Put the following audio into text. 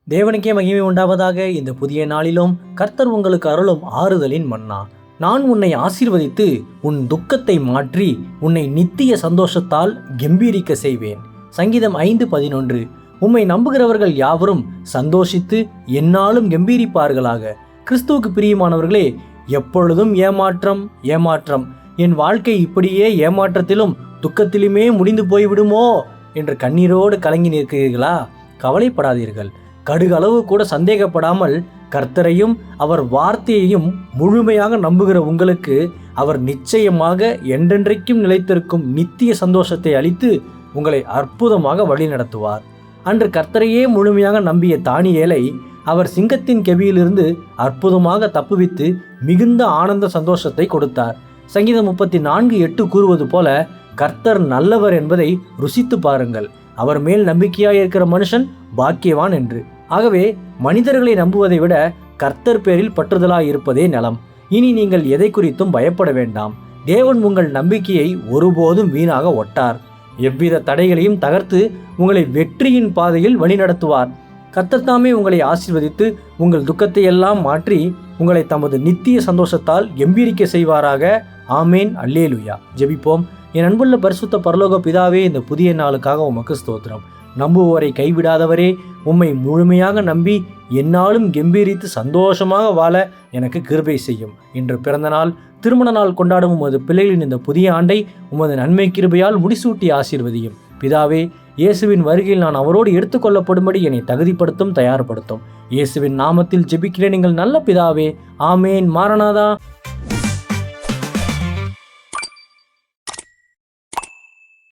தேவனுக்கே மகிமை உண்டாவதாக. இந்த புதிய நாளிலும் கர்த்தர் உங்களுக்கு அருளும் ஆறுதலின் மன்னா. நான் உன்னை ஆசீர்வதித்து உன் துக்கத்தை மாற்றி உன்னை நித்திய சந்தோஷத்தால் கெம்பீரிக்க செய்வேன். சங்கீதம் 5:11. உம்மை நம்புகிறவர்கள் யாவரும் சந்தோஷித்து எந்நாளும் கெம்பீரிப்பார்களாக. கிறிஸ்துவுக்கு பிரியமானவர்களே, எப்பொழுதும் ஏமாற்றம் ஏமாற்றம், என் வாழ்க்கை இப்படியே ஏமாற்றத்திலும் துக்கத்திலுமே முடிந்து போய்விடுமோ என்று கண்ணீரோடு கலங்கி நிற்கிறீர்களா? கவலைப்படாதீர்கள். கடுகளவு கூட சந்தேகப்படாமல் கர்த்தரையும் அவர் வார்த்தையையும் முழுமையாக நம்புகிற உங்களுக்கு அவர் நிச்சயமாக என்றென்றைக்கும் நிலைத்திருக்கும் நித்திய சந்தோஷத்தை அளித்து உங்களை அற்புதமாக வழி நடத்துவார். அன்று கர்த்தரையே முழுமையாக நம்பிய தானியேலை அவர் சிங்கத்தின் கெபியிலிருந்து அற்புதமாக தப்புவித்து மிகுந்த ஆனந்த சந்தோஷத்தை கொடுத்தார். சங்கீதம் 34:8 கூறுவது போல, கர்த்தர் நல்லவர் என்பதை ருசித்து பாருங்கள், அவர் மேல் நம்பிக்கையாக இருக்கிற மனுஷன் பாக்கியவான் என்று. ஆகவே மனிதர்களை நம்புவதை விட கர்த்தர் பேரில் பற்றுதலாய் இருப்பதே நலம். இனி நீங்கள் எதை குறித்தும் பயப்பட வேண்டாம். தேவன் உங்கள் நம்பிக்கையை ஒருபோதும் வீணாக ஒட்டார். எவ்வித தடைகளையும் தகர்த்து உங்களை வெற்றியின் பாதையில் வழிநடத்துவார். கர்த்தர் தாமே உங்களை ஆசீர்வதித்து உங்கள் துக்கத்தை எல்லாம் மாற்றி உங்களை தமது நித்திய சந்தோஷத்தால் கெம்பீரிக்க செய்வாராக. ஆமேன். அல்லேலூயா. ஜெபிப்போம். என் அன்புள்ள பரிசுத்த பரலோக பிதாவே, இந்த புதிய நாளுக்காக உமக்கு ஸ்தோத்திரம். நம்புவோரை கைவிடாதவரே, உம்மை முழுமையாக நம்பி எந்நாளும் கெம்பீரித்து சந்தோஷமாக வாழ எனக்கு கிருபை செய்யும். இன்று பிறந்த நாள், திருமண நாள் கொண்டாடும் உமது பிள்ளைகளின் இந்த புதிய ஆண்டை உமது நன்மை கிருபையால் முடிசூட்டி ஆசீர்வதியும். பிதாவே, இயேசுவின் வருகையில் நான் அவரோடு எடுத்துக்கொள்ளப்படும்படி என்னை தகுதிப்படுத்தும், தயார்படுத்தும். இயேசுவின் நாமத்தில் ஜெபிக்கிறேன் எங்கள் நல்ல பிதாவே. ஆமேன். மாரநாதா.